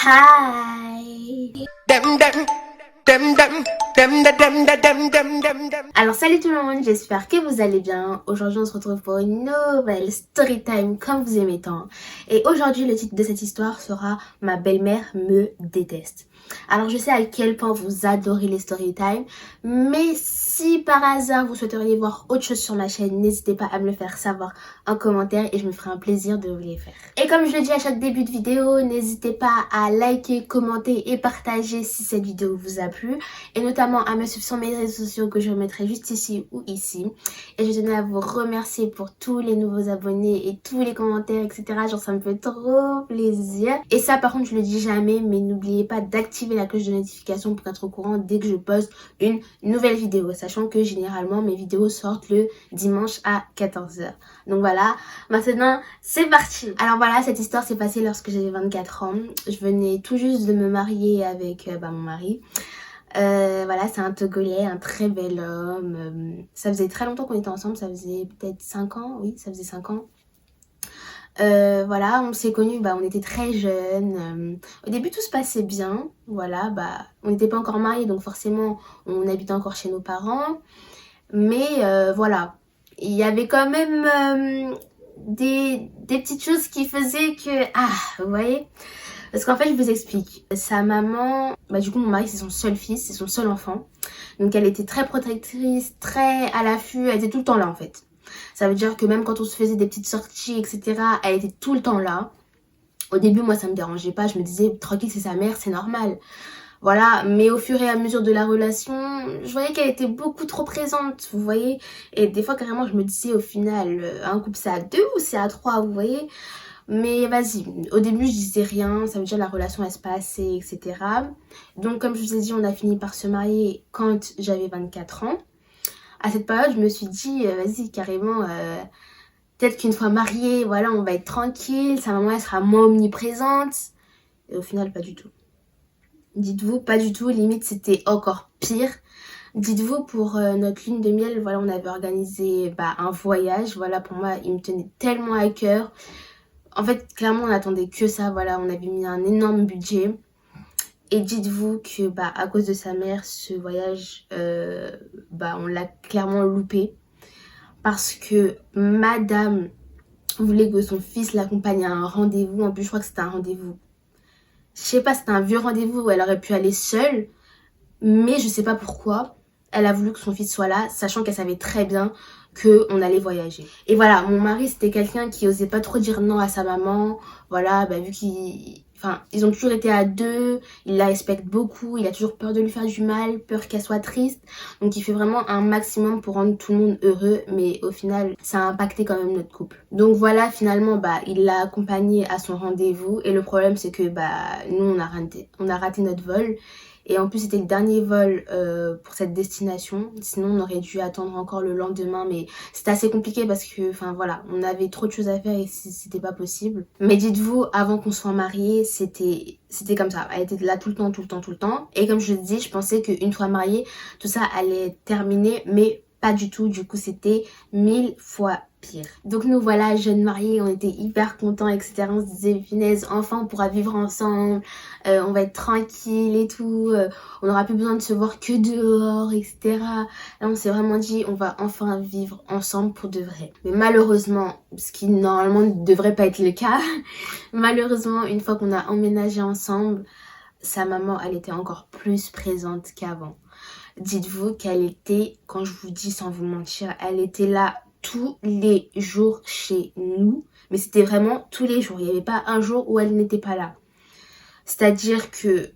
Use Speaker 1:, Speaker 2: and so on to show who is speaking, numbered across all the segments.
Speaker 1: Hi. Alors salut tout le monde, j'espère que vous allez bien. Aujourd'hui on se retrouve pour une nouvelle story time comme vous aimez tant. Et aujourd'hui le titre de cette histoire sera Ma belle-mère me déteste. Alors je sais à quel point vous adorez les story time, mais si par hasard vous souhaiteriez voir autre chose sur ma chaîne, n'hésitez pas à me le faire savoir en commentaire et je me ferai un plaisir de vous les faire. Et comme je le dis à chaque début de vidéo, n'hésitez pas à liker, commenter et partager si cette vidéo vous a plu, et notamment à me suivre sur mes réseaux sociaux que je remettrai juste ici ou ici. Et je tenais à vous remercier pour tous les nouveaux abonnés et tous les commentaires, etc. Genre ça me fait trop plaisir. Et ça par contre je le dis jamais, mais n'oubliez pas d'activer la cloche de notification pour être au courant dès que je poste une nouvelle vidéo, sachant que généralement mes vidéos sortent le dimanche à 14h. Donc voilà, maintenant c'est parti. Alors voilà, cette histoire s'est passée lorsque j'avais 24 ans. Je venais tout juste de me marier avec mon mari. Voilà, c'est un Togolais, un très bel homme. Ça faisait très longtemps qu'on était ensemble, ça faisait peut-être 5 ans, oui, ça faisait 5 ans. Voilà, on s'est connus, on était très jeunes. Au début, tout se passait bien. Voilà, on n'était pas encore mariés, donc forcément, on habitait encore chez nos parents. Mais voilà, il y avait quand même des petites choses qui faisaient que... Ah, vous voyez ? Parce qu'en fait, je vous explique. Sa maman, du coup, mon mari, c'est son seul fils, c'est son seul enfant. Donc, elle était très protectrice, très à l'affût, elle était tout le temps là, en fait. Ça veut dire que même quand on se faisait des petites sorties, etc., elle était tout le temps là. Au début, moi, ça me dérangeait pas. Je me disais, tranquille, c'est sa mère, c'est normal. Voilà, mais au fur et à mesure de la relation, je voyais qu'elle était beaucoup trop présente, vous voyez. Et des fois, carrément, je me disais, au final, un couple, c'est à 2 ou c'est à 3, vous voyez. Mais vas-y, au début, je disais rien. Ça veut dire la relation, elle se passait, etc. Donc, comme je vous ai dit, on a fini par se marier quand j'avais 24 ans. À cette période, je me suis dit, vas-y, carrément, peut-être qu'une fois mariée, voilà, on va être tranquille, sa maman, elle sera moins omniprésente. Et au final, pas du tout. Dites-vous, pas du tout, limite, c'était encore pire. Dites-vous, pour notre lune de miel, voilà, on avait organisé un voyage. Voilà, pour moi, il me tenait tellement à cœur. En fait, clairement, on attendait que ça, voilà, on avait mis un énorme budget. Et dites-vous que à cause de sa mère, ce voyage, on l'a clairement loupé. Parce que madame voulait que son fils l'accompagne à un rendez-vous. En plus, je crois que c'était un rendez-vous. Je sais pas, c'était un vieux rendez-vous où elle aurait pu aller seule. Mais je sais pas pourquoi. Elle a voulu que son fils soit là, sachant qu'elle savait très bien qu'on allait voyager. Et voilà, mon mari, c'était quelqu'un qui osait pas trop dire non à sa maman. Voilà, vu ils ont toujours été à deux, il la respecte beaucoup, il a toujours peur de lui faire du mal, peur qu'elle soit triste. Donc il fait vraiment un maximum pour rendre tout le monde heureux, mais au final, ça a impacté quand même notre couple. Donc voilà, finalement, il l'a accompagnée à son rendez-vous. Et le problème, c'est que nous, on a raté notre vol. Et en plus, c'était le dernier vol pour cette destination. Sinon, on aurait dû attendre encore le lendemain. Mais c'était assez compliqué parce que, voilà, on avait trop de choses à faire et c'était pas possible. Mais dites-vous, avant qu'on soit mariés, c'était comme ça. Elle était là tout le temps, tout le temps, tout le temps. Et comme je le dis, je pensais qu'une fois mariée, tout ça allait terminer. Mais pas du tout. Du coup, c'était 1000 fois pire. Donc nous voilà, jeunes mariés, on était hyper contents, etc. On se disait, punaise, enfin on pourra vivre ensemble, on va être tranquille et tout, on n'aura plus besoin de se voir que dehors, etc. Là on s'est vraiment dit, on va enfin vivre ensemble pour de vrai. Mais malheureusement, ce qui normalement ne devrait pas être le cas, malheureusement, une fois qu'on a emménagé ensemble, sa maman, elle était encore plus présente qu'avant. Dites-vous qu'elle était, quand je vous dis sans vous mentir, elle était là tous les jours chez nous. Mais c'était vraiment tous les jours. Il n'y avait pas un jour où elle n'était pas là. C'est-à-dire que,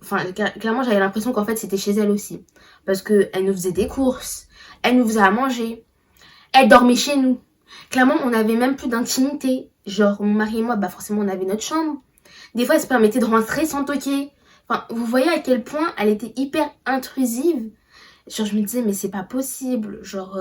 Speaker 1: clairement, j'avais l'impression qu'en fait, c'était chez elle aussi. Parce qu'elle nous faisait des courses. Elle nous faisait à manger. Elle dormait chez nous. Clairement, on n'avait même plus d'intimité. Genre, mon mari et moi, forcément, on avait notre chambre. Des fois, elle se permettait de rentrer sans toquer. Vous voyez à quel point elle était hyper intrusive. Genre, je me disais, mais c'est pas possible. Genre,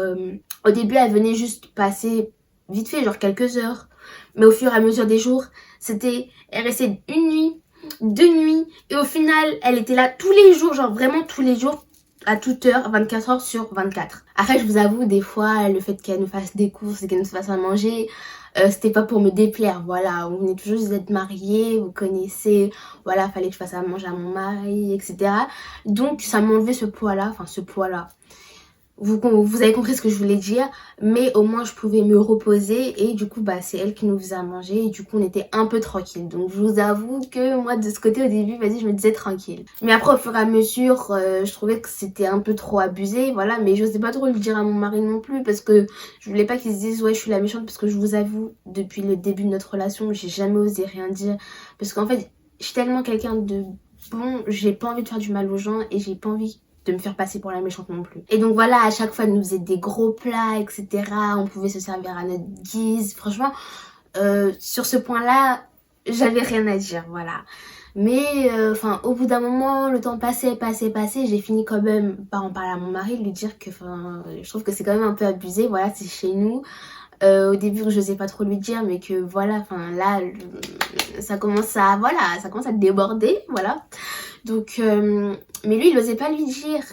Speaker 1: au début, elle venait juste passer vite fait, genre quelques heures. Mais au fur et à mesure des jours, elle restait une nuit, 2 nuits. Et au final, elle était là tous les jours, genre vraiment tous les jours, à toute heure, 24 heures sur 24. Après, je vous avoue, des fois, le fait qu'elle nous fasse des courses et qu'elle nous fasse à manger, c'était pas pour me déplaire, voilà. On venait toujours d'être mariés, vous connaissez, voilà, fallait que je fasse à manger à mon mari, etc. Donc ça m'enlevait ce poids-là, enfin ce poids-là. Vous avez compris ce que je voulais dire, mais au moins je pouvais me reposer et du coup bah c'est elle qui nous faisait à manger et du coup on était un peu tranquille. Donc je vous avoue que moi de ce côté au début, vas-y, je me disais tranquille. Mais après au fur et à mesure, je trouvais que c'était un peu trop abusé, voilà, mais j'osais pas trop le dire à mon mari non plus parce que je voulais pas qu'il se dise ouais je suis la méchante, parce que je vous avoue depuis le début de notre relation, j'ai jamais osé rien dire parce qu'en fait, je suis tellement quelqu'un de bon, j'ai pas envie de faire du mal aux gens et j'ai pas envie de me faire passer pour la méchante non plus. Et donc voilà, à chaque fois, elle nous faisait des gros plats, etc. On pouvait se servir à notre guise. Franchement, sur ce point-là, j'avais rien à dire, voilà. Mais enfin, au bout d'un moment, le temps passait, j'ai fini quand même par en parler à mon mari, lui dire que, enfin, je trouve que c'est quand même un peu abusé, voilà, c'est chez nous. Au début, je n'osais pas trop lui dire, mais que voilà, enfin là, voilà, ça commence à déborder, voilà. Donc, mais lui, il n'osait pas lui dire.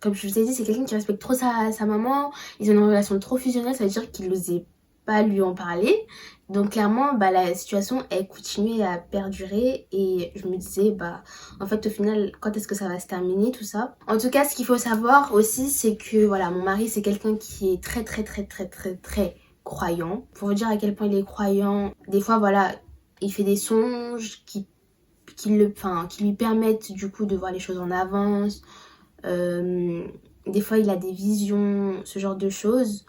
Speaker 1: Comme je vous ai dit, c'est quelqu'un qui respecte trop sa maman. Ils ont une relation trop fusionnelle, ça veut dire qu'il n'osait pas lui en parler. Donc clairement, bah, la situation, elle continuait à perdurer et je me disais, bah, en fait, au final, quand est-ce que ça va se terminer, tout ça. En tout cas, ce qu'il faut savoir aussi, c'est que, voilà, mon mari, c'est quelqu'un qui est très, très, très, très, très, très croyant. Pour vous dire à quel point il est croyant, des fois, voilà, il fait des songes qui lui permettent du coup de voir les choses en avance. Des fois, il a des visions, ce genre de choses.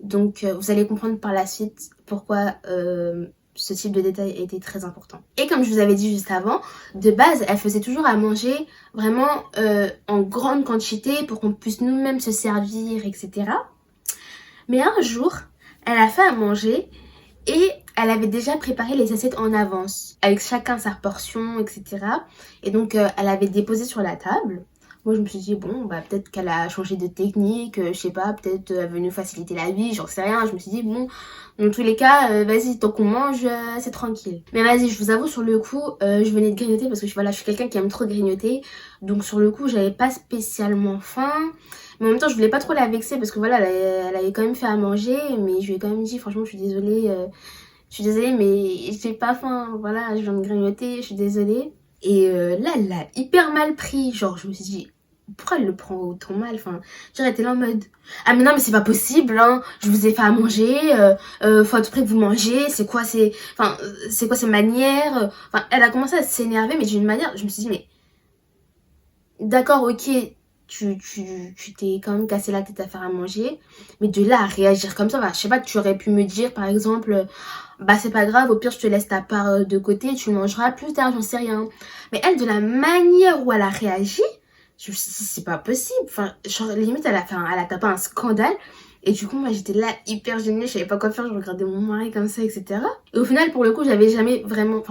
Speaker 1: Donc, vous allez comprendre par la suite pourquoi ce type de détail était très important. Et comme je vous avais dit juste avant, de base, elle faisait toujours à manger vraiment en grande quantité pour qu'on puisse nous-mêmes se servir, etc. Mais un jour, elle a fait à manger et elle avait déjà préparé les assiettes en avance, avec chacun sa portion, etc. Et donc, elle avait déposé sur la table. Moi, je me suis dit, bon, bah, peut-être qu'elle a changé de technique, je sais pas, peut-être elle veut nous faciliter la vie, j'en sais rien. Je me suis dit, bon, dans tous les cas, vas-y, tant qu'on mange, c'est tranquille. Mais vas-y, je vous avoue, sur le coup, je venais de grignoter parce que voilà, je suis quelqu'un qui aime trop grignoter. Donc, sur le coup, j'avais pas spécialement faim. Mais en même temps, je voulais pas trop la vexer parce que voilà, elle avait quand même fait à manger. Mais je lui ai quand même dit, franchement, je suis désolée, mais j'ai pas faim. Voilà, je viens de grignoter, je suis désolée. Et là, elle l'a hyper mal pris. Genre, je me suis dit, pourquoi elle le prend autant mal? Enfin, genre, elle était là en mode, ah mais non, mais c'est pas possible, hein. Je vous ai fait à manger, faut à tout prix que vous mangez. C'est quoi ces manières? Enfin, elle a commencé à s'énerver, mais d'une manière, je me suis dit, mais d'accord, ok, tu t'es quand même cassé la tête à faire à manger, mais de là à réagir comme ça, bah, je sais pas, tu aurais pu me dire par exemple, bah c'est pas grave, au pire je te laisse ta part de côté, tu le mangeras plus tard, j'en sais rien. Mais elle, de la manière où elle a réagi, je me suis dit, c'est pas possible. Enfin, genre, limite, elle a tapé un scandale. Et du coup, moi, j'étais là hyper gênée, je savais pas quoi faire, je regardais mon mari comme ça, etc. Et au final, pour le coup, j'avais jamais vraiment,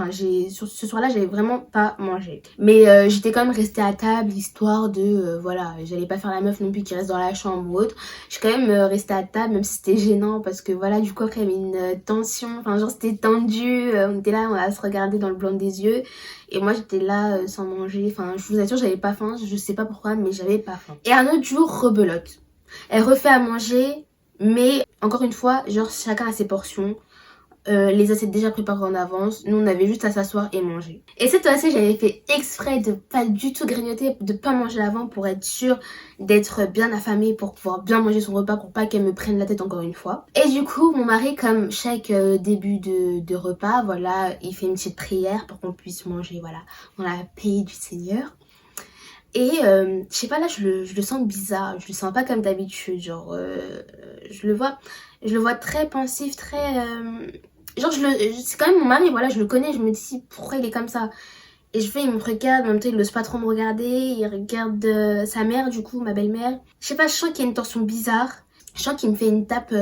Speaker 1: sur ce soir-là, j'avais vraiment pas mangé. Mais j'étais quand même restée à table, histoire de, voilà, j'allais pas faire la meuf non plus qui reste dans la chambre ou autre. Je suis quand même restée à table, même si c'était gênant, parce que voilà, du coup, après, il y avait une tension, enfin, genre, c'était tendu, on était là, on a se regarder dans le blanc des yeux. Et moi, j'étais là sans manger, enfin, je vous assure, j'avais pas faim, je sais pas pourquoi, mais j'avais pas faim. Et un autre jour, rebelote. Elle refait à manger, mais encore une fois, genre chacun a ses portions. Les assiettes déjà préparées en avance. Nous, on avait juste à s'asseoir et manger. Et cette fois-ci, j'avais fait exprès de pas du tout grignoter, de pas manger avant pour être sûre d'être bien affamée, pour pouvoir bien manger son repas, pour pas qu'elle me prenne la tête encore une fois. Et du coup, mon mari, comme chaque début de repas, voilà, il fait une petite prière pour qu'on puisse manger, voilà, dans la paix du Seigneur. Et je sais pas, là je le sens bizarre, je le sens pas comme d'habitude, genre je le vois très pensif, très genre c'est quand même mon mari, voilà, je le connais, je me dis pourquoi il est comme ça. Et il me regarde, en même temps il n'ose pas trop me regarder, il regarde sa mère, du coup ma belle-mère. Je sais pas, je sens qu'il y a une tension bizarre, je sens qu'il me fait une tape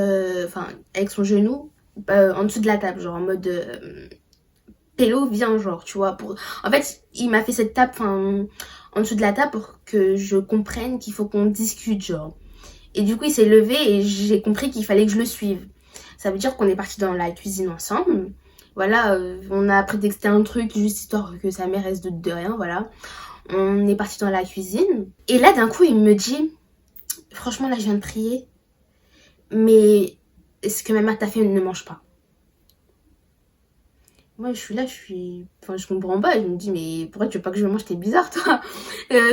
Speaker 1: avec son genou en dessous de la table, genre en mode Pélo viens, genre, tu vois. En fait, il m'a fait cette tape en dessous de la table pour que je comprenne qu'il faut qu'on discute, genre. Et du coup, il s'est levé et j'ai compris qu'il fallait que je le suive. Ça veut dire qu'on est parti dans la cuisine ensemble. Voilà, on a prétexté un truc juste histoire que sa mère reste de rien, voilà. On est parti dans la cuisine. Et là, d'un coup, il me dit, franchement, là, je viens de prier, mais ce que ma mère t'a fait ne mange pas. Moi, je suis là, Enfin, je comprends pas. Je me dis, mais pourquoi tu veux pas que je mange? T'es bizarre, toi.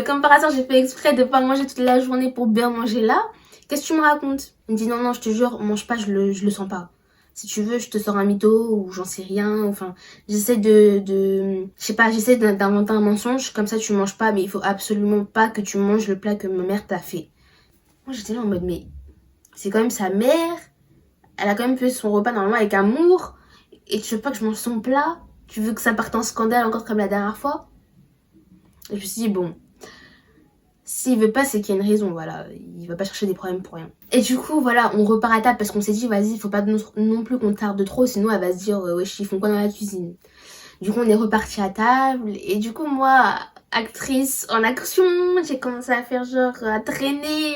Speaker 1: Comme par hasard, j'ai fait exprès de pas manger toute la journée pour bien manger là. Qu'est-ce que tu me racontes? Il me dit, non, non, je te jure, mange pas, je le sens pas. Si tu veux, je te sors un mytho ou j'en sais rien. Enfin, j'essaie je sais pas, j'essaie d'inventer un mensonge. Comme ça, tu manges pas, mais il faut absolument pas que tu manges le plat que ma mère t'a fait. Moi, j'étais là en mode, mais c'est quand même sa mère. Elle a quand même fait son repas normalement avec amour. Et tu veux pas que je mange son plat? Tu veux que ça parte en scandale encore comme la dernière fois? Et je me suis dit, bon, s'il veut pas, c'est qu'il y a une raison, voilà. Il va pas chercher des problèmes pour rien. Et du coup, voilà, on repart à table parce qu'on s'est dit, vas-y, faut pas non plus qu'on tarde trop, sinon elle va se dire, wesh, ils font quoi dans la cuisine? Du coup, on est reparti à table. Et du coup, moi, actrice en action, j'ai commencé à faire genre, à traîner.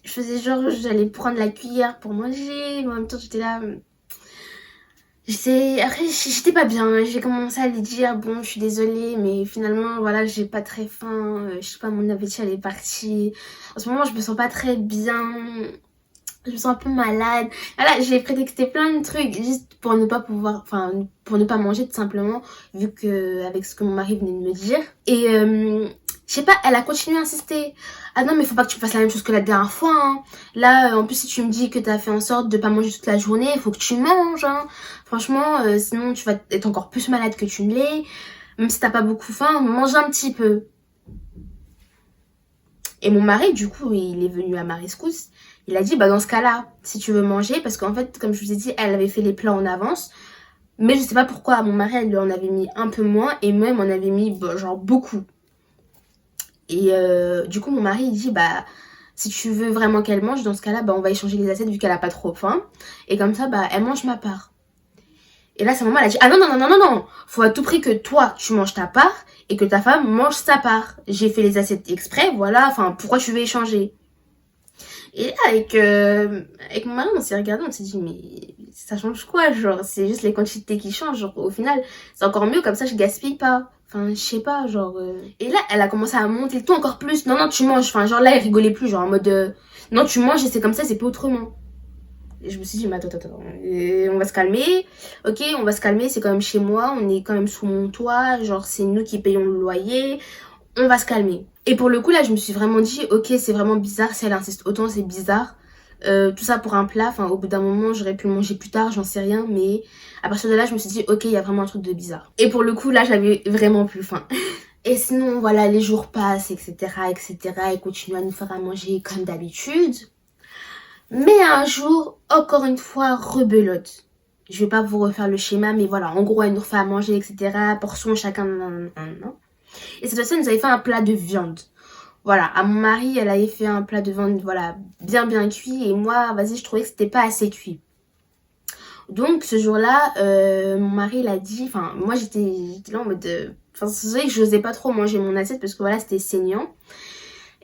Speaker 1: Je faisais genre, j'allais prendre la cuillère pour manger. Mais en même temps, j'étais là. Après, j'étais pas bien. J'ai commencé à lui dire, bon, je suis désolée, mais finalement, voilà, j'ai pas très faim. Je sais pas, mon appétit, elle est partie. En ce moment, je me sens pas très bien. Je me sens un peu malade. Voilà, j'ai prétexté plein de trucs juste pour ne pas pouvoir, enfin, pour ne pas manger tout simplement, vu que, avec ce que mon mari venait de me dire. Et, je sais pas, elle a continué à insister. Ah non, mais faut pas que tu fasses la même chose que la dernière fois, hein. Là, en plus, si tu me dis que t'as fait en sorte de pas manger toute la journée, il faut que tu manges, hein. Franchement, sinon tu vas être encore plus malade que tu ne l'es. Même si t'as pas beaucoup faim, mange un petit peu. Et mon mari, du coup, il est venu à ma rescousse. Il a dit, bah dans ce cas-là, si tu veux manger, parce qu'en fait, comme je vous ai dit, elle avait fait les plats en avance. Mais je sais pas pourquoi, mon mari, elle lui en avait mis un peu moins et moi, elle m'en avait mis bah, genre beaucoup. Et du coup, mon mari, il dit, bah si tu veux vraiment qu'elle mange, dans ce cas-là, bah on va échanger les assiettes vu qu'elle a pas trop faim. Et comme ça, bah elle mange ma part. Et là, sa maman, elle a dit, ah non, non, non, non, non, non, faut à tout prix que toi, tu manges ta part et que ta femme mange sa part. J'ai fait les assiettes exprès, voilà, enfin, pourquoi tu veux échanger? Et là, avec mon mari, on s'est regardé, on s'est dit, mais ça change quoi, genre, c'est juste les quantités qui changent, genre, au final, c'est encore mieux, comme ça, je gaspille pas. Enfin, je sais pas, genre... Et là, elle a commencé à monter le ton encore plus. Non, non, tu manges. Enfin, genre là, elle rigolait plus, genre en mode... non, tu manges et c'est comme ça, c'est pas autrement. Et je me suis dit, mais attends, on va se calmer. Ok, on va se calmer, c'est quand même chez moi, on est quand même sous mon toit, genre c'est nous qui payons le loyer, on va se calmer. Et pour le coup, là, je me suis vraiment dit, ok, c'est vraiment bizarre, si elle insiste autant, c'est bizarre. Tout ça pour un plat, enfin, au bout d'un moment, j'aurais pu le manger plus tard, j'en sais rien, mais à partir de là, je me suis dit, ok, il y a vraiment un truc de bizarre. Et pour le coup, là, j'avais vraiment plus faim. Et sinon, voilà, les jours passent, etc., etc., elle continue à nous faire à manger comme d'habitude. Mais un jour, encore une fois, rebelote. Je vais pas vous refaire le schéma, mais voilà, en gros, elle nous refait à manger, etc., portion chacun, nan. Et cette fois-ci, elle nous avait fait un plat de viande. Voilà, à mon mari, elle avait fait un plat de viande, voilà, bien bien cuit. Et moi, vas-y, je trouvais que c'était pas assez cuit. Donc, ce jour-là, mon mari, il a dit... Enfin, moi, j'étais là en mode... Enfin, c'est vrai que je n'osais pas trop manger mon assiette parce que, voilà, c'était saignant.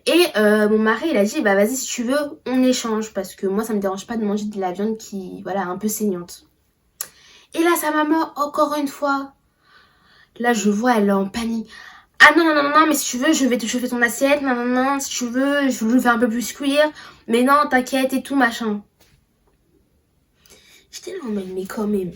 Speaker 1: Et mon mari, il a dit, bah vas-y, si tu veux, on échange. Parce que moi, ça me dérange pas de manger de la viande qui, voilà, un peu saignante. Et là, sa maman, encore une fois... Là, je vois, elle est en panique. Ah non, non, non, non, mais si tu veux, je vais te chauffer ton assiette. Non, non, non, si tu veux, je le fais un peu plus cuire. Mais non, t'inquiète et tout, machin. J'étais là en mode, mais quand même.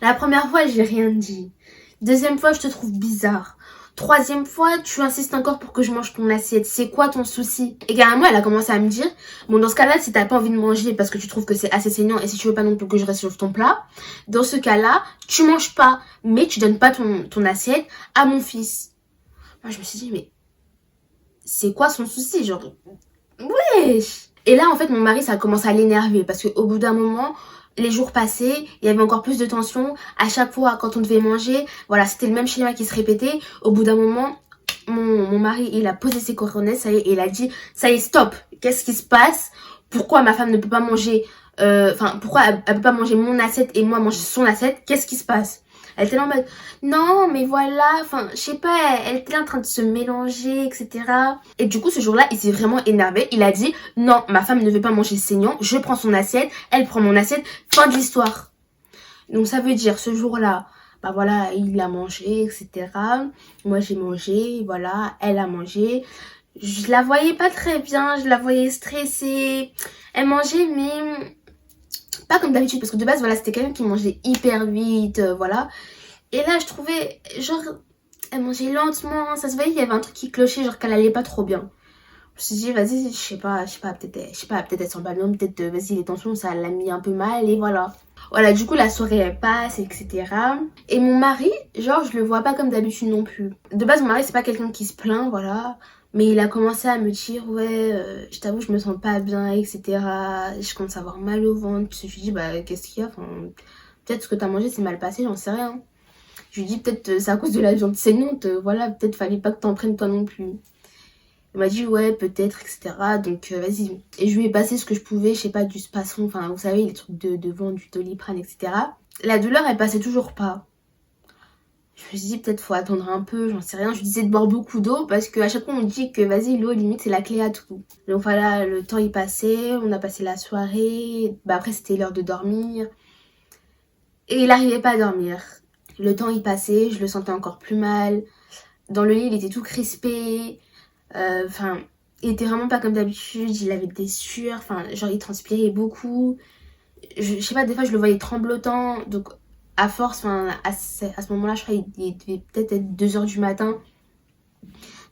Speaker 1: La première fois, j'ai rien dit. Deuxième fois, je te trouve bizarre. Troisième fois, tu insistes encore pour que je mange ton assiette. C'est quoi ton souci? Et carrément, elle a commencé à me dire, bon, dans ce cas-là, si t'as pas envie de manger parce que tu trouves que c'est assez saignant et si tu veux pas non plus que je reste sur ton plat, dans ce cas-là, tu manges pas, mais tu donnes pas ton assiette à mon fils. Moi, je me suis dit, mais c'est quoi son souci? Genre, wesh! Et là, en fait, mon mari, ça a commencé à l'énerver parce qu'au bout d'un moment, les jours passaient, il y avait encore plus de tension. À chaque fois, quand on devait manger, voilà, c'était le même schéma qui se répétait. Au bout d'un moment, mon mari, il a posé ses coronets, ça y est, et il a dit, ça y est, stop. Qu'est-ce qui se passe? Pourquoi ma femme ne peut pas manger, pourquoi elle peut pas manger mon assiette et moi manger son assiette? Qu'est-ce qui se passe? Elle était là en mode, non, mais voilà, enfin, je sais pas, elle était là en train de se mélanger, etc. Et du coup, ce jour-là, il s'est vraiment énervé. Il a dit, non, ma femme ne veut pas manger saignant, je prends son assiette, elle prend mon assiette, fin de l'histoire. Donc ça veut dire, ce jour-là, bah voilà, il a mangé, etc. Moi, j'ai mangé, voilà, elle a mangé. Je la voyais pas très bien, je la voyais stressée. Elle mangeait, mais Pas comme d'habitude, parce que de base, voilà, c'était quelqu'un qui mangeait hyper vite, voilà. Et là, je trouvais, genre, elle mangeait lentement, ça se voyait, il y avait un truc qui clochait, genre qu'elle allait pas trop bien. Je me suis dit, vas-y, peut-être elle sent pas bien, peut-être, vas-y, les tensions, ça l'a mis un peu mal, et voilà. Voilà, du coup, la soirée, elle passe, etc. Et mon mari, genre, je le vois pas comme d'habitude non plus. De base, mon mari, c'est pas quelqu'un qui se plaint, voilà. Mais il a commencé à me dire, ouais, je t'avoue, je me sens pas bien, etc. Je commence à avoir mal au ventre. Puis je lui dis, bah, qu'est-ce qu'il y a? Enfin, peut-être ce que t'as mangé, c'est mal passé, j'en sais rien. Je lui dis, peut-être c'est à cause de la viande saignante, voilà, peut-être fallait pas que t'en prennes toi non plus. Il m'a dit ouais peut-être etc. Donc vas-y. Et je lui ai passé ce que je pouvais, je sais pas, du spasson, enfin vous savez les trucs de devant, du Doliprane etc. La douleur elle passait toujours pas. Je me suis dit peut-être faut attendre un peu, j'en sais rien. Je lui disais de boire beaucoup d'eau parce qu'à chaque fois on me dit que vas-y l'eau limite c'est la clé à tout. Donc voilà, le temps il passait, on a passé la soirée, bah après c'était l'heure de dormir. Et il arrivait pas à dormir. Le temps il passait, je le sentais encore plus mal. Dans le lit il était tout crispé. Enfin, il était vraiment pas comme d'habitude, il avait des sueurs, enfin, genre il transpirait beaucoup. Je sais pas, des fois je le voyais tremblotant, donc à force, enfin, à ce moment-là, je crois il devait peut-être être 2 h du matin.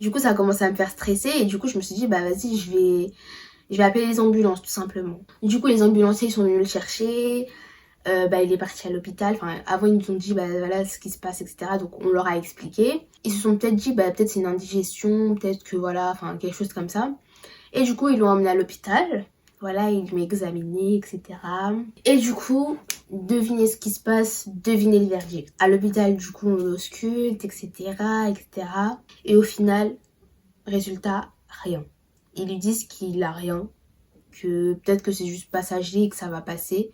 Speaker 1: Du coup, ça a commencé à me faire stresser et du coup, je me suis dit, bah vas-y, je vais appeler les ambulances tout simplement. Du coup, les ambulanciers ils sont venus le chercher. Bah, il est parti à l'hôpital. Enfin, avant, ils nous ont dit, bah voilà ce qui se passe, etc. Donc, on leur a expliqué. Ils se sont peut-être dit, bah peut-être c'est une indigestion, peut-être que voilà, enfin, quelque chose comme ça. Et du coup, ils l'ont emmené à l'hôpital. Voilà, ils m'ont examiné, etc. Et du coup, devinez ce qui se passe, devinez le verdict. À l'hôpital, du coup, on l'ausculte, etc., etc. Et au final, résultat, rien. Ils lui disent qu'il a rien, que peut-être que c'est juste passager et que ça va passer.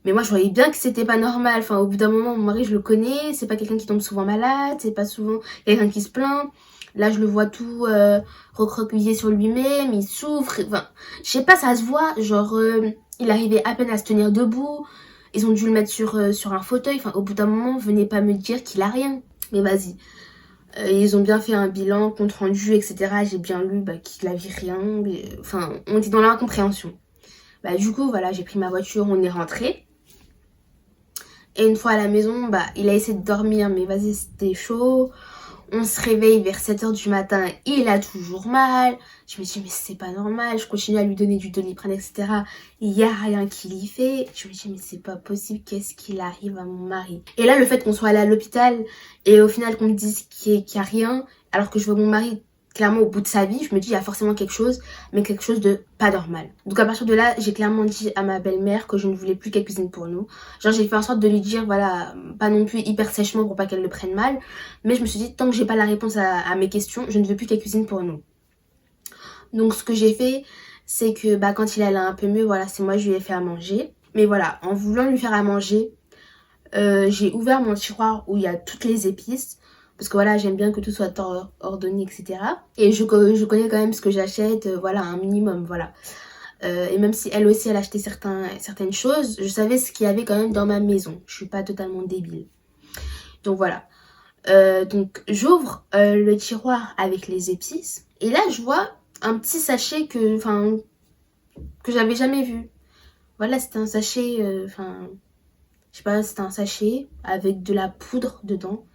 Speaker 1: Mais moi, je voyais bien que c'était pas normal. Enfin, au bout d'un moment, mon mari, je le connais. C'est pas quelqu'un qui tombe souvent malade. C'est pas souvent quelqu'un qui se plaint. Là, je le vois tout recroquevillé sur lui-même. Il souffre. Enfin, je sais pas, ça se voit. Genre, il arrivait à peine à se tenir debout. Ils ont dû le mettre sur un fauteuil. Enfin, au bout d'un moment, venez pas me dire qu'il a rien. Mais vas-y. Ils ont bien fait un bilan, compte rendu, etc. J'ai bien lu bah, qu'il avait rien. Mais, enfin, on était dans l'incompréhension. Bah, du coup, voilà, j'ai pris ma voiture, on est rentré. Et une fois à la maison, bah, il a essayé de dormir, mais vas-y, c'était chaud. On se réveille vers 7 h du matin, il a toujours mal. Je me dis, mais c'est pas normal. Je continue à lui donner du Doliprane, etc. Il y a rien qui l'y fait. Je me dis, mais c'est pas possible. Qu'est-ce qu'il arrive à mon mari? Et là, le fait qu'on soit allé à l'hôpital et au final qu'on me dise qu'il y a rien, alors que je vois mon mari clairement au bout de sa vie, je me dis il y a forcément quelque chose, mais quelque chose de pas normal. Donc à partir de là, j'ai clairement dit à ma belle-mère que je ne voulais plus qu'elle cuisine pour nous. Genre j'ai fait en sorte de lui dire voilà, pas non plus hyper sèchement pour pas qu'elle le prenne mal, mais je me suis dit tant que j'ai pas la réponse à mes questions, je ne veux plus qu'elle cuisine pour nous. Donc ce que j'ai fait, c'est que bah quand il allait un peu mieux, voilà, c'est moi je lui ai fait à manger. Mais voilà, en voulant lui faire à manger, j'ai ouvert mon tiroir où il y a toutes les épices. Parce que voilà, j'aime bien que tout soit ordonné, etc. Et je connais quand même ce que j'achète, voilà, un minimum, voilà. Et même si elle aussi, elle achetait certaines choses, je savais ce qu'il y avait quand même dans ma maison. Je suis pas totalement débile. Donc voilà. Donc j'ouvre le tiroir avec les épices. Et là, je vois un petit sachet que j'avais jamais vu. Voilà, c'était un sachet, je sais pas, c'était un sachet avec de la poudre dedans.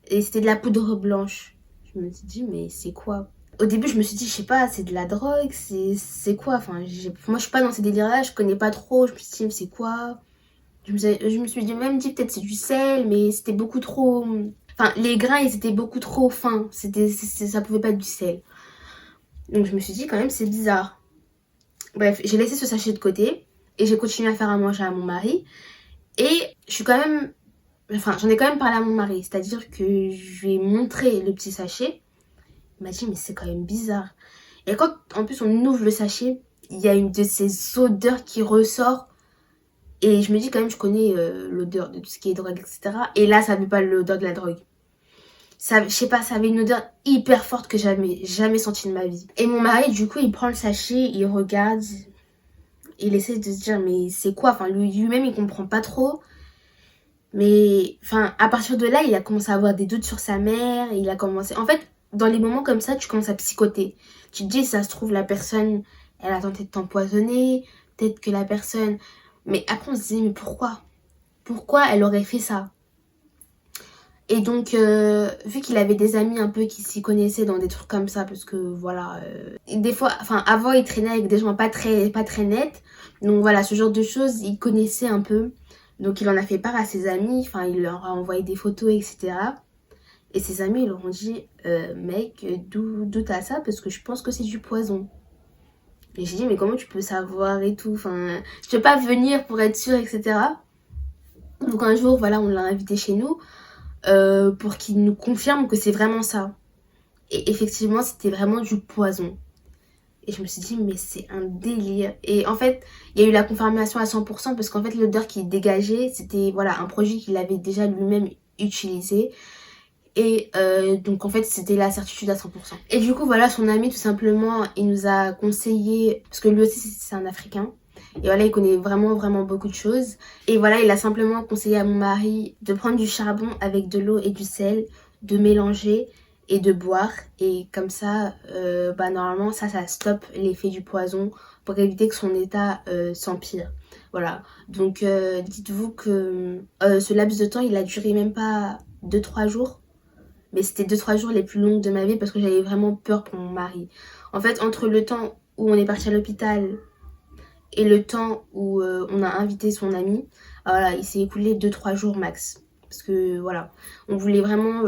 Speaker 1: Et c'était de la poudre blanche. Je me suis dit, mais c'est quoi? Au début, je me suis dit, je sais pas, c'est de la drogue, c'est quoi? Enfin, moi, je suis pas dans ces délires-là, je connais pas trop. Je me suis dit, mais c'est quoi? Je me suis même dit, peut-être c'est du sel, mais c'était beaucoup trop. Enfin, les grains, ils étaient beaucoup trop fins. Ça pouvait pas être du sel. Donc, je me suis dit, quand même, c'est bizarre. Bref, j'ai laissé ce sachet de côté et j'ai continué à faire à manger à mon mari. Et je suis quand même. Enfin, j'en ai quand même parlé à mon mari, c'est-à-dire que je lui ai montré le petit sachet. Il m'a dit, mais c'est quand même bizarre. Et quand, en plus, on ouvre le sachet, il y a une de ces odeurs qui ressort. Et je me dis quand même, je connais l'odeur de tout ce qui est drogue, etc. Et là, ça n'avait pas l'odeur de la drogue. Ça, je sais pas, ça avait une odeur hyper forte que jamais sentie de ma vie. Et mon mari, du coup, il prend le sachet, il regarde, il essaie de se dire, mais c'est quoi? Enfin, lui-même, il comprend pas trop. Mais, enfin, à partir de là, il a commencé à avoir des doutes sur sa mère. Il a commencé... En fait, dans les moments comme ça, tu commences à psychoter. Tu te dis, ça se trouve, la personne, elle a tenté de t'empoisonner. Peut-être que la personne, Mais après, on se disait, mais pourquoi? Pourquoi elle aurait fait ça? Et donc, vu qu'il avait des amis un peu qui s'y connaissaient dans des trucs comme ça, parce que voilà, des fois, enfin, avant, il traînait avec des gens pas très nets. Donc voilà, ce genre de choses, il connaissait un peu. Donc, il en a fait part à ses amis, enfin, il leur a envoyé des photos, etc. Et ses amis, ils leur ont dit, mec, d'où t'as ça? Parce que je pense que c'est du poison. Et j'ai dit, mais comment tu peux savoir et tout? Enfin, je peux pas venir pour être sûre, etc. Donc, un jour, voilà, on l'a invité chez nous. Pour qu'il nous confirme que c'est vraiment ça. Et effectivement, c'était vraiment du poison. Et je me suis dit, mais c'est un délire. Et en fait, il y a eu la confirmation à 100% parce qu'en fait, l'odeur qui dégageait, c'était voilà, un produit qu'il avait déjà lui-même utilisé. Et donc, en fait, c'était la certitude à 100%. Et du coup, voilà, son ami, tout simplement, il nous a conseillé, parce que lui aussi, c'est un Africain. Et voilà, il connaît vraiment, vraiment beaucoup de choses. Et voilà, il a simplement conseillé à mon mari de prendre du charbon avec de l'eau et du sel, de mélanger et de boire. Et comme ça, bah normalement, ça stoppe l'effet du poison pour éviter que son état s'empire. Voilà. Donc, dites-vous que ce laps de temps, il a duré même pas 2 3 jours. Mais c'était 2 3 jours les plus longs de ma vie parce que j'avais vraiment peur pour mon mari. En fait, entre le temps où on est parti à l'hôpital et le temps où on a invité son ami, voilà, il s'est écoulé 2 3 jours max. Parce que voilà, on voulait vraiment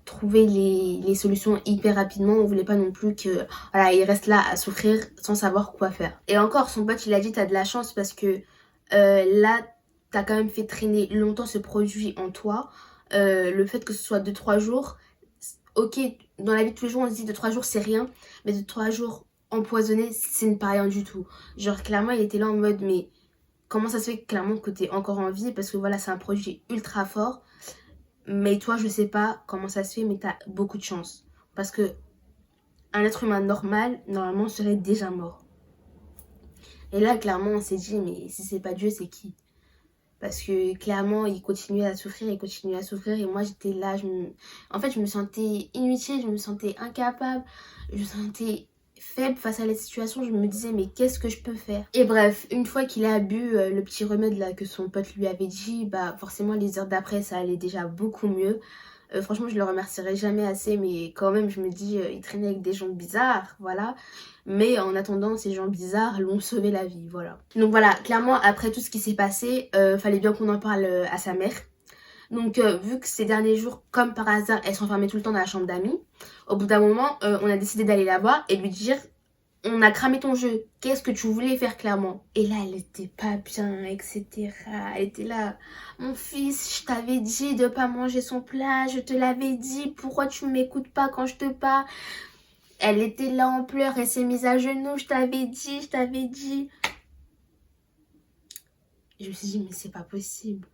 Speaker 1: trouver les solutions hyper rapidement. On voulait pas non plus que voilà, il reste là à souffrir sans savoir quoi faire. Et encore, son pote, il a dit, t'as de la chance parce que là, t'as quand même fait traîner longtemps ce produit en toi. Le fait que ce soit 2 3 jours, ok, dans la vie de tous les jours, on se dit 2 3 jours, c'est rien. Mais 2 3 jours empoisonné, ce n'est pas rien du tout. Genre, clairement, il était là en mode, mais comment ça se fait clairement que t'es encore en vie? Parce que voilà, c'est un produit ultra fort. Mais toi, je sais pas comment ça se fait, mais t'as beaucoup de chance. Parce que un être humain normal, normalement, serait déjà mort. Et là, clairement, on s'est dit, mais si c'est pas Dieu, c'est qui? Parce que clairement, il continuait à souffrir, il continuait à souffrir. Et moi, j'étais là, en fait, je me sentais inutile, je me sentais incapable, je me sentais faible face à la situation. Je me disais, mais qu'est-ce que je peux faire? Et bref, une fois qu'il a bu le petit remède là que son pote lui avait dit, bah forcément, les heures d'après, ça allait déjà beaucoup mieux. Franchement, je le remercierai jamais assez, mais quand même, je me dis, il traînait avec des gens bizarres, voilà. Mais en attendant, ces gens bizarres l'ont sauvé la vie, voilà. Donc voilà, clairement, après tout ce qui s'est passé, fallait bien qu'on en parle à sa mère. Donc vu que ces derniers jours, comme par hasard, elle s'enfermait tout le temps dans la chambre d'amis, au bout d'un moment, on a décidé d'aller la voir et lui dire, on a cramé ton jeu, qu'est-ce que tu voulais faire clairement? Et là, elle était pas bien, etc. Elle était là, mon fils, je t'avais dit de pas manger son plat, je te l'avais dit, pourquoi tu m'écoutes pas quand je te parle? Elle était là en pleurs, elle s'est mise à genoux, je t'avais dit, je t'avais dit. Je me suis dit, mais c'est pas possible.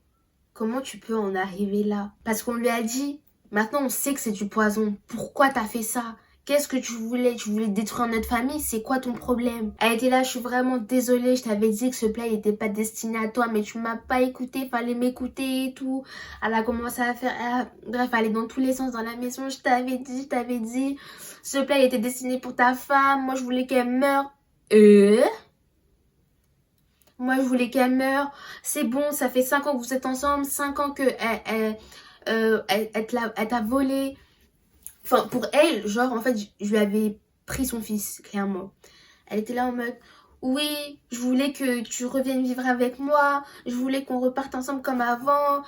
Speaker 1: Comment tu peux en arriver là? Parce qu'on lui a dit, maintenant on sait que c'est du poison. Pourquoi t'as fait ça? Qu'est-ce que tu voulais? Tu voulais détruire notre famille? C'est quoi ton problème? Elle était là, je suis vraiment désolée, je t'avais dit que ce plat n'était pas destiné à toi, mais tu m'as pas écouté, fallait m'écouter et tout. Elle a commencé à faire, bref, aller dans tous les sens dans la maison, je t'avais dit, ce plat il était destiné pour ta femme, moi je voulais qu'elle meure. Moi, je voulais qu'elle meure. C'est bon, ça fait 5 ans que vous êtes ensemble. 5 ans que elle t'a volé. Enfin, pour elle, genre, en fait, je lui avais pris son fils, clairement. Elle était là en mode, oui, je voulais que tu reviennes vivre avec moi. Je voulais qu'on reparte ensemble comme avant.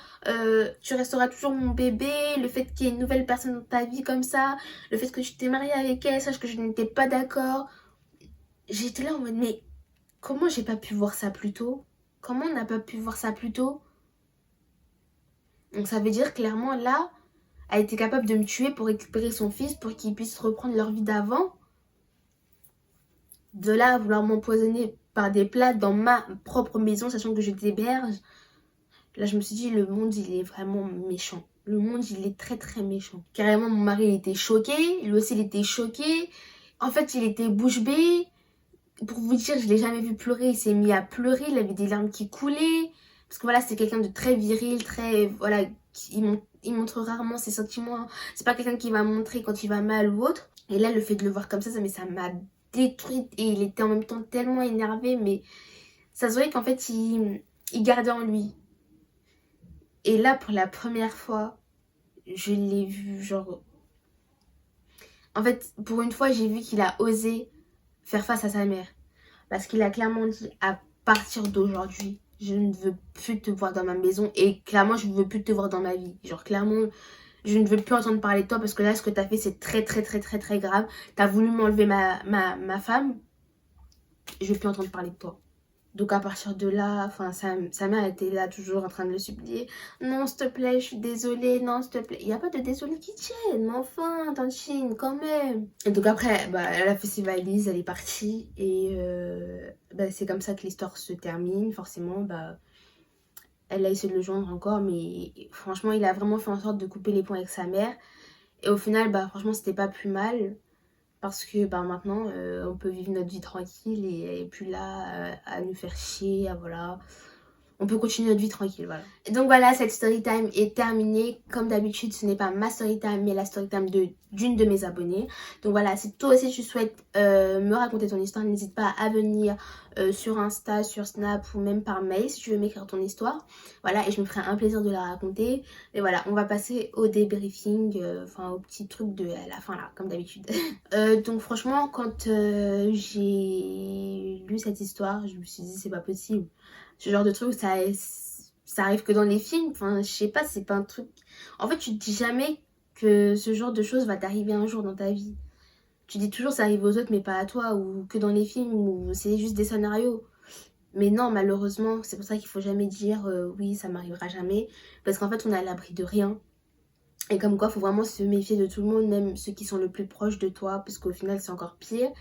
Speaker 1: Tu resteras toujours mon bébé. Le fait qu'il y ait une nouvelle personne dans ta vie comme ça. Le fait que tu t'es mariée avec elle, sache que je n'étais pas d'accord. J'étais là en mode, mais comment j'ai pas pu voir ça plus tôt? Comment on n'a pas pu voir ça plus tôt? Donc ça veut dire clairement là, elle était capable de me tuer pour récupérer son fils, pour qu'ils puissent reprendre leur vie d'avant. De là à vouloir m'empoisonner par des plats dans ma propre maison, sachant que je t'héberge. Là je me suis dit, le monde il est vraiment méchant. Le monde il est très très méchant. Carrément mon mari il était choqué, lui aussi il était choqué. En fait il était bouche bée. Pour vous dire, je l'ai jamais vu pleurer. Il s'est mis à pleurer, il avait des larmes qui coulaient. Parce que voilà, c'est quelqu'un de très viril, très... Voilà, il montre rarement ses sentiments. C'est pas quelqu'un qui va montrer quand il va mal ou autre. Et là, le fait de le voir comme ça mais ça m'a détruite. Et il était en même temps tellement énervé, mais Ça se voyait qu'en fait, il gardait en lui. Et là, pour la première fois, je l'ai vu, genre... En fait, pour une fois, j'ai vu qu'il a osé faire face à sa mère. Parce qu'il a clairement dit, à partir d'aujourd'hui, je ne veux plus te voir dans ma maison. Et clairement, je ne veux plus te voir dans ma vie. Genre, clairement, je ne veux plus entendre parler de toi. Parce que là, ce que tu as fait, c'est très, très, très, très, très grave. Tu as voulu m'enlever ma femme. Je ne veux plus entendre parler de toi. Donc à partir de là, enfin sa mère était là toujours en train de le supplier. Non, s'il te plaît, je suis désolée, non, s'il te plaît. Il n'y a pas de désolé qui tienne, mais enfin, Tantine, quand même. Et donc après, bah, elle a fait ses valises, elle est partie. Et bah, c'est comme ça que l'histoire se termine. Forcément, bah, elle a essayé de le joindre encore, mais franchement, il a vraiment fait en sorte de couper les ponts avec sa mère. Et au final, bah, franchement, c'était pas plus mal. Parce que bah, maintenant, on peut vivre notre vie tranquille et elle n'est plus là à nous faire chier, voilà. On peut continuer notre vie tranquille, voilà. Et donc voilà, cette story time est terminée. Comme d'habitude, ce n'est pas ma story time, mais la story time d'une de mes abonnées. Donc voilà, si toi aussi tu souhaites me raconter ton histoire, n'hésite pas à venir sur Insta, sur Snap ou même par mail si tu veux m'écrire ton histoire. Voilà, et je me ferai un plaisir de la raconter. Et voilà, on va passer au débriefing, enfin au petit truc de à la fin là, comme d'habitude. Donc franchement, quand j'ai lu cette histoire, je me suis dit c'est pas possible. Ce genre de truc, ça arrive que dans les films. Enfin, je sais pas, c'est pas un truc... En fait, tu te dis jamais que ce genre de choses va t'arriver un jour dans ta vie. Tu dis toujours ça arrive aux autres mais pas à toi. Ou que dans les films où c'est juste des scénarios. Mais non, malheureusement, c'est pour ça qu'il faut jamais dire oui, ça m'arrivera jamais. Parce qu'en fait, on est à l'abri de rien. Et comme quoi, il faut vraiment se méfier de tout le monde, même ceux qui sont le plus proches de toi. Parce qu'au final, c'est encore pire.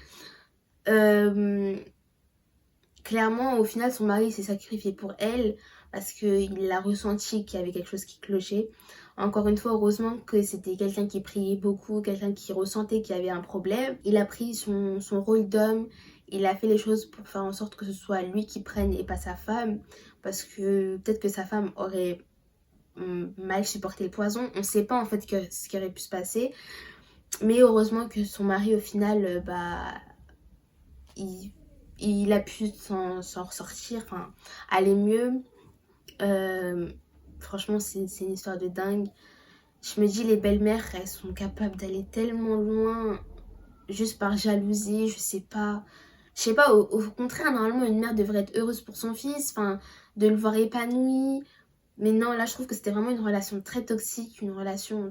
Speaker 1: Clairement, au final, son mari s'est sacrifié pour elle parce qu'il a ressenti qu'il y avait quelque chose qui clochait. Encore une fois, heureusement que c'était quelqu'un qui priait beaucoup, quelqu'un qui ressentait qu'il y avait un problème. Il a pris son rôle d'homme, il a fait les choses pour faire en sorte que ce soit lui qui prenne et pas sa femme. Parce que peut-être que sa femme aurait mal supporté le poison. On ne sait pas en fait ce qui aurait pu se passer. Mais heureusement que son mari, au final, bah, il a pu s'en ressortir, enfin, aller mieux. Franchement, c'est une histoire de dingue. Je me dis, les belles-mères, elles sont capables d'aller tellement loin juste par jalousie, je sais pas. Je sais pas, au contraire, normalement, une mère devrait être heureuse pour son fils, enfin, de le voir épanoui. Mais non, là, je trouve que c'était vraiment une relation très toxique, une relation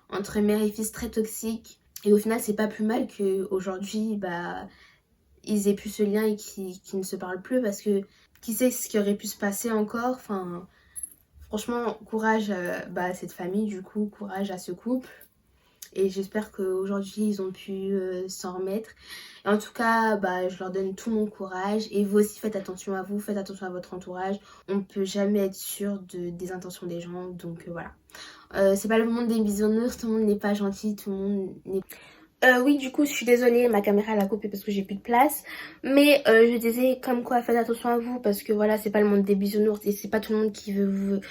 Speaker 1: entre mère et fils très toxique. Et au final, c'est pas plus mal qu'aujourd'hui, bah, ils aient plus ce lien et qui ne se parlent plus parce que qui sait ce qui aurait pu se passer encore. Enfin, franchement, courage à cette famille, du coup, courage à ce couple. Et j'espère qu'aujourd'hui, ils ont pu s'en remettre. Et en tout cas, bah, je leur donne tout mon courage. Et vous aussi, faites attention à vous, faites attention à votre entourage. On ne peut jamais être sûr des intentions des gens. Donc voilà. C'est pas le monde des bisounours, tout le monde n'est pas gentil, tout le monde n'est... Oui, du coup, je suis désolée, ma caméra elle a coupé parce que j'ai plus de place. Mais je disais comme quoi, faites attention à vous parce que voilà, c'est pas le monde des bisounours et c'est pas tout le monde qui vous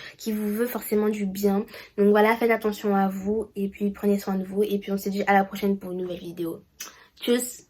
Speaker 1: veut forcément du bien. Donc voilà, faites attention à vous et puis prenez soin de vous. Et puis on se dit à la prochaine pour une nouvelle vidéo. Tchuss!